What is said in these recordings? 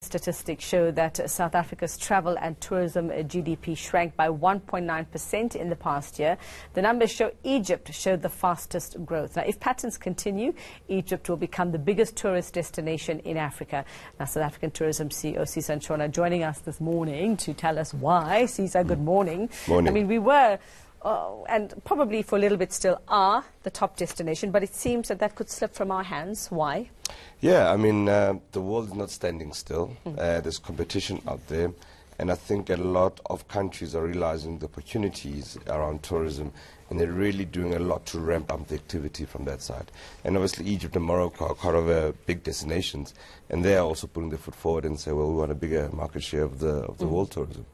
statistics show that South Africa's travel and tourism GDP shrank by 1.9% in the past year. The numbers show Egypt showed the fastest growth. Now, if patterns continue, Egypt will become the biggest tourist destination in Africa. Now, South African Tourism CEO Sisa Ntshona joining us this morning to tell us why. Sisa, good morning. Morning. I mean, we were... and probably for a little bit still are the top destination, but it seems that that could slip from our hands. Why? Yeah, I mean, the world is not standing still. There's competition out there, and I think a lot of countries are realizing the opportunities around tourism, and they're really doing a lot to ramp up the activity from that side. And obviously Egypt and Morocco are kind of big destinations, and they are also putting their foot forward and say, well, we want a bigger market share of the world tourism.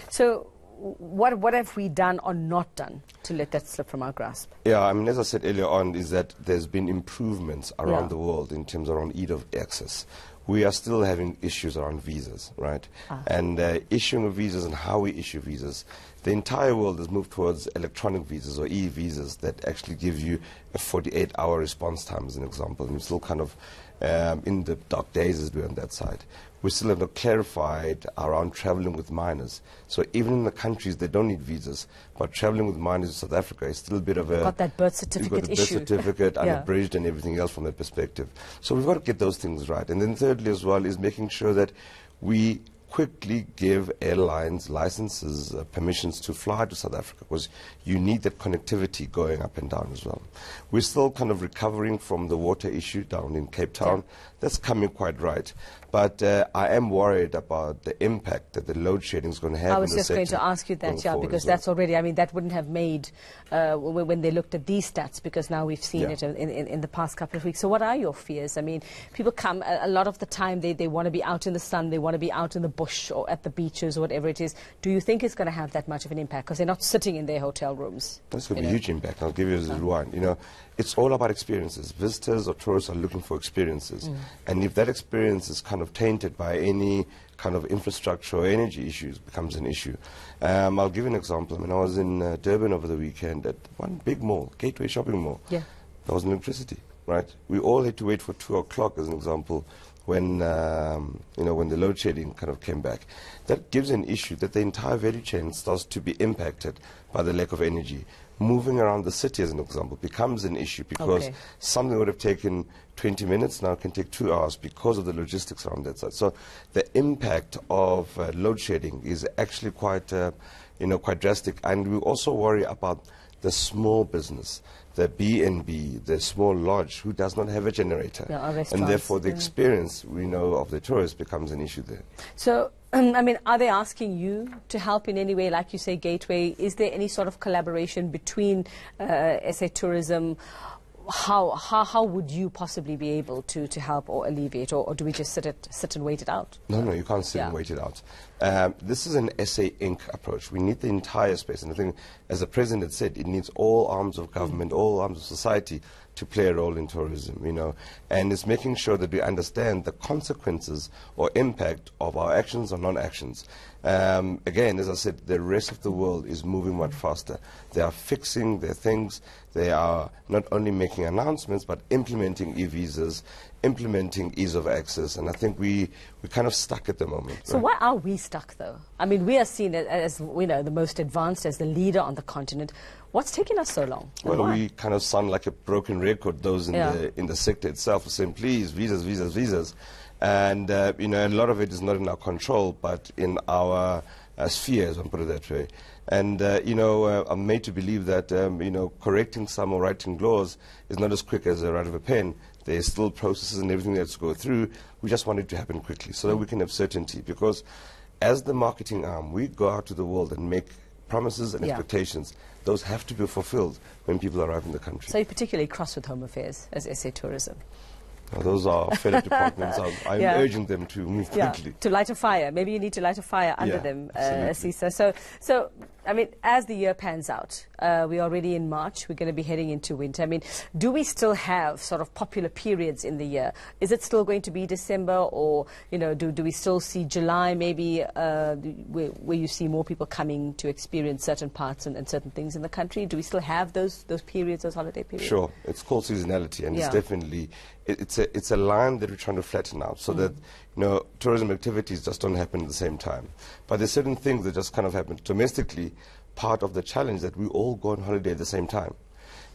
So what have we done or not done to let that slip from our grasp? Yeah, I mean, as I said earlier on, is that there's been improvements around the world in terms around ease of access. We are still having issues around visas, right? And issuing of visas and how we issue visas. The entire world has moved towards electronic visas or e-visas that actually give you a 48-hour response time, as an example. And we're still kind of in the dark days as we're on that side. We still have not clarified around traveling with minors. So even in the countries that don't need visas, but traveling with minors in South Africa is still a bit of a... Got that birth certificate issue. Birth certificate unabridged and everything else from that perspective. So we've got to get those things right. And then thirdly as well is making sure that we quickly give airlines licenses, permissions to fly to South Africa, because you need that connectivity going up and down as well. We're still kind of recovering from the water issue down in Cape Town. That's coming quite right. But I am worried about the impact that the load shedding is going to have. I was just going to ask you that, yeah, because that's already, I mean, that wouldn't have made when they looked at these stats, because now we've seen it in the past couple of weeks. So what are your fears? I mean, people come, a lot of the time they want to be out in the sun, they want to be out in the bush or at the beaches or whatever it is. Do you think it's going to have that much of an impact? Because they're not sitting in their hotel rooms. That's going to be a huge impact. I'll give you a one. You know, it's all about experiences. Visitors or tourists are looking for experiences. And if that experience is kind of tainted by any kind of infrastructure or energy issues, becomes an issue. I'll give you an example. I mean, I was in Durban over the weekend at one big mall, Gateway Shopping Mall. Yeah. There was no electricity, right? We all had to wait for 2 o'clock, as an example, when you know, when the load shedding kind of came back. That gives an issue that the entire value chain starts to be impacted by the lack of energy. Moving around the city, as an example, becomes an issue, because something would have taken 20 minutes now can take 2 hours because of the logistics around that side. So the impact of load shedding is actually quite, you know, quite drastic. And we also worry about the small business, the B&B, the small lodge, who does not have a generator. And therefore the experience, we know, of the tourist becomes an issue there. So, I mean, are they asking you to help in any way? Like you say, Gateway, is there any sort of collaboration between SA Tourism? How would you possibly be able to help or alleviate, or do we just sit and wait it out? No, you can't sit and wait it out. This is an SA Inc. approach. We need the entire space, and I think, as the President said, it needs all arms of government, all arms of society to play a role in tourism, you know, and it's making sure that we understand the consequences or impact of our actions or non-actions. Again, as I said, the rest of the world is moving much faster. They are fixing their things. They are not only making announcements, but implementing e-visas, implementing ease of access, and I think we're kind of stuck at the moment. So why are we stuck, though? I mean, we are seen as, you know, the most advanced, as the leader on the continent. What's taking us so long? Well, we kind of sound like a broken record, those in the sector itself, saying, please, visas, visas, visas. And, you know, a lot of it is not in our control, but in our spheres, I'll put it that way. And, you know, I'm made to believe that, you know, correcting some or writing laws is not as quick as a write of a pen. There's still processes and everything that's to go through. We just want it to happen quickly so that we can have certainty. Because as the marketing arm, we go out to the world and make promises and expectations. Those have to be fulfilled when people arrive in the country. So you're particularly cross with Home Affairs as SA Tourism? Well, those are fellow departments. I'm urging them to move quickly. To light a fire. Maybe you need to light a fire under them, Sisa. So I mean, as the year pans out, we're already in March, we're going to be heading into winter. I mean, do we still have sort of popular periods in the year? Is it still going to be December, or, you know, do we still see July maybe where you see more people coming to experience certain parts and certain things in the country? Do we still have those periods, those holiday periods? Sure. It's called seasonality, and it's definitely, it's a line that we're trying to flatten out so that, you know, tourism activities just don't happen at the same time. But there's certain things that just kind of happen domestically. Part of the challenge that we all go on holiday at the same time.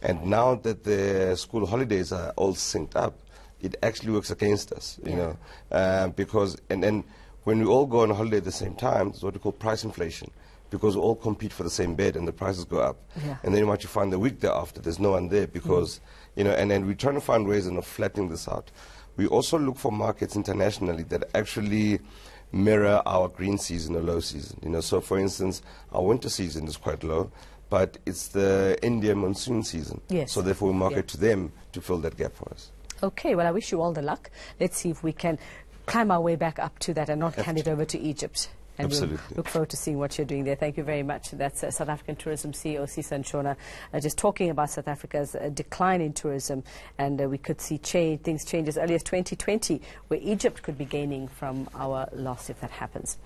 And now that the school holidays are all synced up, it actually works against us, you know, because, and then when we all go on holiday at the same time, it's what we call price inflation, because we all compete for the same bed and the prices go up. And then what you find the week thereafter, there's no one there because, you know, and then we're trying to find ways of flattening this out. We also look for markets internationally that actually mirror our green season or low season. You know, so for instance, our winter season is quite low, but it's the Indian monsoon season. So therefore we market to them to fill that gap for us. Okay, well, I wish you all the luck. Let's see if we can climb our way back up to that and not hand it over to Egypt. And Absolutely. we'll look forward to seeing what you're doing there. Thank you very much. That's South African Tourism CEO Sisa Ntshona, just talking about South Africa's decline in tourism, and we could see things change as early as 2020, where Egypt could be gaining from our loss if that happens.